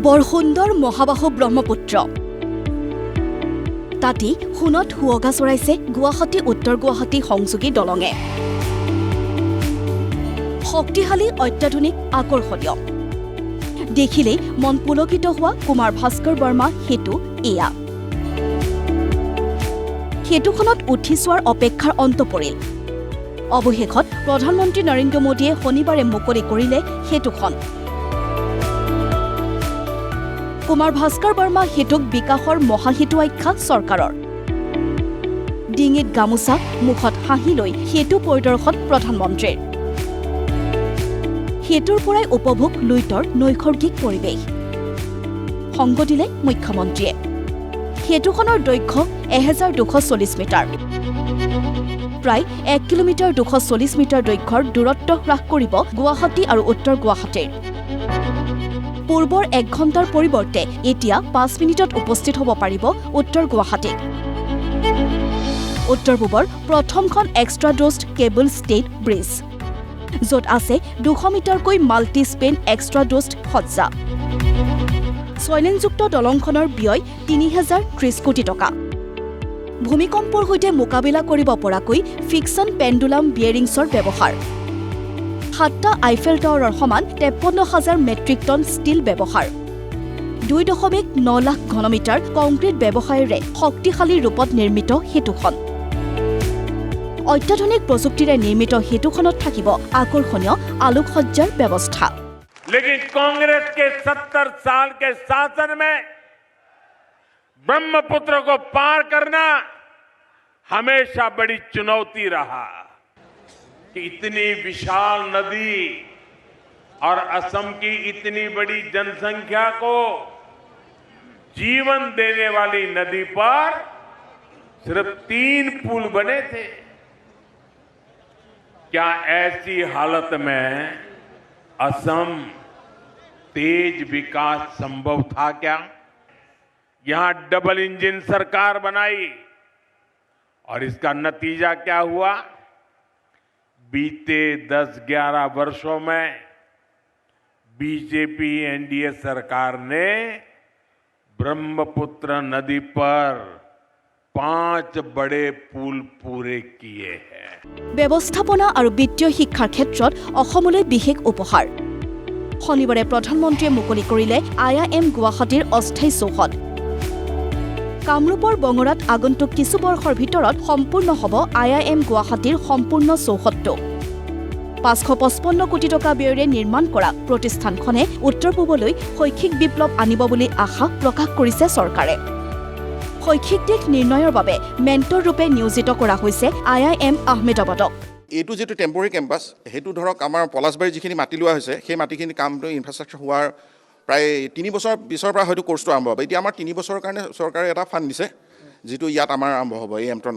বৰ সুন্দৰ মহাবাহু ব্ৰহ্মপুত্ৰ তাতে সোণত হুৱগা চৰাইছে গুৱাহাটী উত্তৰ গুৱাহাটী সংযোগী দলঙে শক্তিশালী অত্যাধুনিক আকৰ্ষণীয় দেখিলেই মন পুলকিত হোৱা কুমাৰ ভাস্কৰ বৰ্মা সেতু এয়া সেতুখনত উঠি চোৱাৰ অপেক্ষাৰ অন্ত পৰিল অৱশেষত প্ৰধানমন্ত্ৰী নৰেন্দ্ৰ মোদীয়ে শনিবাৰে মুকলি কৰিলে সেতুখন কুমাৰ ভাস্কৰ বৰ্মা সেতুক বিকাশৰ মহাসেতু আখ্যা চৰকাৰৰ ডিঙিত গামোচা মুখত হাঁহি লৈ সেতু পৰিদৰ্শন প্ৰধানমন্ত্ৰীৰ সেতুৰ পৰাই উপভোগ লুইতৰ নৈসৰ্গিক পৰিৱেশ সংগ দিলে মুখ্যমন্ত্ৰীয়ে সেতুখনৰ দৈৰ্ঘ্য 1240 মিটাৰ প্ৰায় 1 কিলোমিটাৰ 240 মিটাৰ দৈৰ্ঘ্যৰ দূৰত্ব হ্ৰাস কৰিব গুৱাহাটী আৰু উত্তৰ গুৱাহাটীৰ পূৰ্বৰ 1 ঘণ্টাৰ পৰিৱৰ্তে এতিয়া 5 মিনিটত উপস্থিত হ'ব পাৰিব উত্তৰ গুৱাহাটীত উত্তৰ পূবৰ প্ৰথমখন এক্সট্ৰা ডোজড কেবল ষ্টেট ব্ৰিজ য'ত আছে 200 মিটাৰকৈ মাল্টি স্পেন এক্সট্ৰা ডোজড সজ্জা 6 লেনযুক্ত দলংখনৰ ব্যয় 3030 কোটি টকা ভূমিকম্পৰ সৈতে মোকাবিলা কৰিব পৰাকৈ ফিক্সন পেণ্ডুলাম বিয়েৰিংছৰ ব্যৱহাৰ 7টা আইফেল টাৱাৰৰ সমান 53,000 মেট্ৰিক টন ষ্টিল ব্যৱহাৰ 2.9 লাখ ঘনমিটাৰ কংক্ৰিট ব্যৱসায়েৰে শক্তিশালী ৰূপত নিৰ্মিত সেতুখন অত্যাধুনিক প্ৰযুক্তিৰে নিৰ্মিত সেতুখনত থাকিব আকৰ্ষণীয় আলোকসজ্জাৰ ব্যৱস্থা लेकिन कांग्रेस के 70 साल के शासन में ब्रह्मपुत्र को पार करना हमेशा बड़ी चुनौती रहा कि इतनी विशाल नदी और असम की इतनी बड़ी जनसंख्या को जीवन देने वाली नदी पर सिर्फ 3 पुल बने थे क्या ऐसी हालत में असम तेज विकास संभव था क्या यहां डबल इंजन सरकार बनाई और इसका नतीजा क्या हुआ बीते 10-11 वर्षों में बीजेपी एनडीए सरकार ने ब्रह्मपुत्र नदी पर 5 बड़े पुल पूरे किए हैं ব্যৱস্থাপনা আৰু বিত্তীয় শিক্ষাৰ ক্ষেত্ৰত অসমলৈ বিশেষ উপহাৰ শনিবাৰে প্ৰধানমন্ত্ৰীয়ে মুকলি কৰিলে IIM গুৱাহাটীৰ অস্থায়ী চৌহদ কামৰূপৰ বঙৰাত আগন্তুক কিছু বৰ্ষৰ ভিতৰত সম্পূৰ্ণ হ'ব IIM গুৱাহাটীৰ সম্পূৰ্ণ চৌহদটো 555 কোটি টকা ব্যয়েৰে নিৰ্মাণ কৰা প্ৰতিষ্ঠানখনে উত্তৰ পূবলৈ শৈক্ষিক বিপ্লৱ আনিব বুলি আশা প্ৰকাশ কৰিছে চৰকাৰে শৈক্ষিক দিশ নিৰ্ণয়ৰ বাবে মেণ্টৰ ৰূপে নিয়োজিত কৰা হৈছে IIM আহমেদাবাদক এইটো যেটো টেম্পৰাৰী কেম্পাছ হেতু ধৰক আমাৰ পলাশবাৰী যিখিনি মাটি লোৱা হৈছে সেই মাটিখিনি কামটো ইনফ্ৰাষ্ট্ৰাকচাৰ হোৱাৰ প্ৰায় 3 বছৰ পিছৰ পৰা হয়তো কোৰ্সটো আৰম্ভ হ'ব এতিয়া আমাৰ 3 বছৰৰ কাৰণে চৰকাৰে এটা ফান্ড দিছে যেটো ইয়াত আমাৰ আৰম্ভ হ'ব এই এমট্ৰন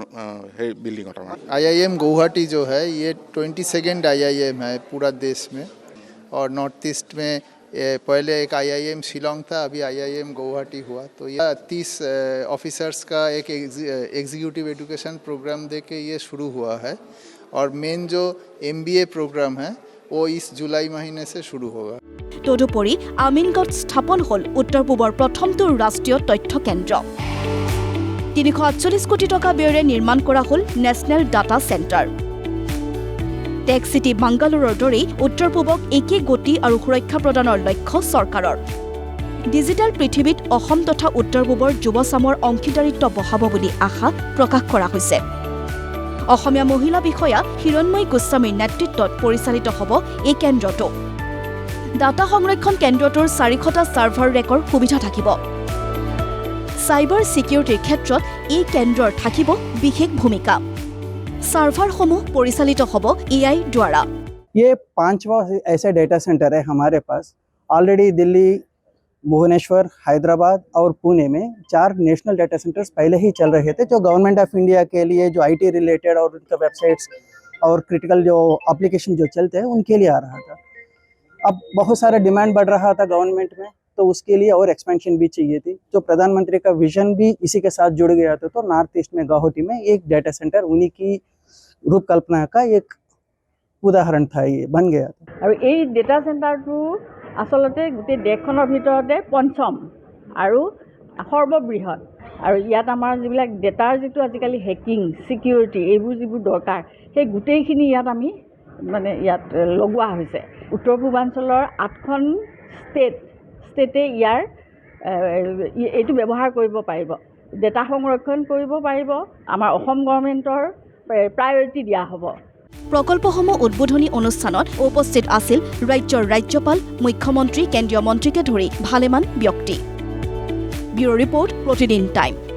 সেই বিল্ডিংত আমাৰ IIM गुवाहाटी जो है ये 22nd IIM है पूरा देश में और नॉर्थ ईस्ट में पहले एक IIM शिलोंग था अभी IIM गुवाहाटी हुआ तो ये 30 ऑफिसर्स का एक एग्जीक्यूटिव एजुकेशन प्रोग्राम देके ये शुरू हुआ है और मेन जो MBA प्रोग्राम है वो इस जुलाई महीने से शुरू होगा তদুপৰি আমিনগড়ত স্থাপন হ'ল উত্তৰ পূবৰ প্ৰথমটো ৰাষ্ট্ৰীয় তথ্য কেন্দ্ৰ 348 কোটি টকা ব্যয়েৰে নিৰ্মাণ কৰা হ'ল national data centre tech city বাংগালোৰৰ দৰেই উত্তৰ পূবক একে গতি আৰু সুৰক্ষা প্ৰদানৰ লক্ষ্য চৰকাৰৰ ডিজিটেল পৃথিৱীত অসম তথা উত্তৰ পূবৰ যুৱচামৰ অংশীদাৰিত্ব বঢ়াব বুলি আশা প্ৰকাশ কৰা হৈছে অসমীয়া মহিলা বিষয়া হিৰণময়ী গোস্বামীৰ নেতৃত্বত পৰিচালিত হ'ব এই কেন্দ্ৰটো ডাটা সংৰক্ষণ কেন্দ্ৰটোৰ 400টা চাৰ্ভাৰ ৰেকৰ সুবিধা থাকিব সাইবাৰ সিকিউৰিটিৰ ক্ষেত্ৰত এই কেন্দ্ৰৰ থাকিব বিশেষ ভূমিকা सर्वर परिचालित होब AI द्वारा ये 5वां ऐसा डेटा सेंटर है हमारे पास ऑलरेडी दिल्ली भुवनेश्वर हैदराबाद और पुणे में 4 नेशनल डेटा सेंटर्स पहले ही चल रहे थे जो गवर्नमेंट ऑफ इंडिया के लिए जो IT रिलेटेड और उनका वेबसाइट्स और क्रिटिकल जो एप्लीकेशन जो चलते हैं उनके लिए आ रहा था अब बहुत सारा डिमांड बढ़ रहा था गवर्नमेंट में तो उसके लिए और एक्सपेंशन भी चाहिए थी जो प्रधानमंत्री का विजन भी इसी के साथ जुड़ गया था तो नॉर्थ ईस्ट में गुवाहाटी में एक डेटा सेंटर उन्हीं की रूपकल्पना का एक उदाहरण था ये बन गया था और ये डेटा सेंटर আচলতে গোটেই দেশখনৰ ভিতৰতে পঞ্চম আৰু সৰ্ববৃহৎ আৰু ইয়াত আমাৰ যিবিলাক ডেটাৰ যিটো আজিকালি হেকিং ছিকিউৰিটি এইবোৰ যিবোৰ দৰকাৰ সেই গোটেইখিনি ইয়াত আমি মানে ইয়াত লগোৱা হৈছে উত্তৰ পূৰ্বাঞ্চলৰ 8খন ষ্টেটে ইয়াৰ এইটো ব্যৱহাৰ কৰিব পাৰিব ডেটা সংৰক্ষণ কৰিব পাৰিব আমাৰ অসম গভৰ্ণমেণ্টৰ প্ৰায়ৰিটি দিয়া হ'ব প্ৰকল্পসমূহ উদ্বোধনী অনুষ্ঠানত উপস্থিত আছিল ৰাজ্যৰ ৰাজ্যপাল মুখ্যমন্ত্ৰী কেন্দ্ৰীয় মন্ত্ৰীকে ধৰি ভালেমান ব্যক্তি ব্যুৰ ৰিপৰ্ট প্ৰতিদিন টাইম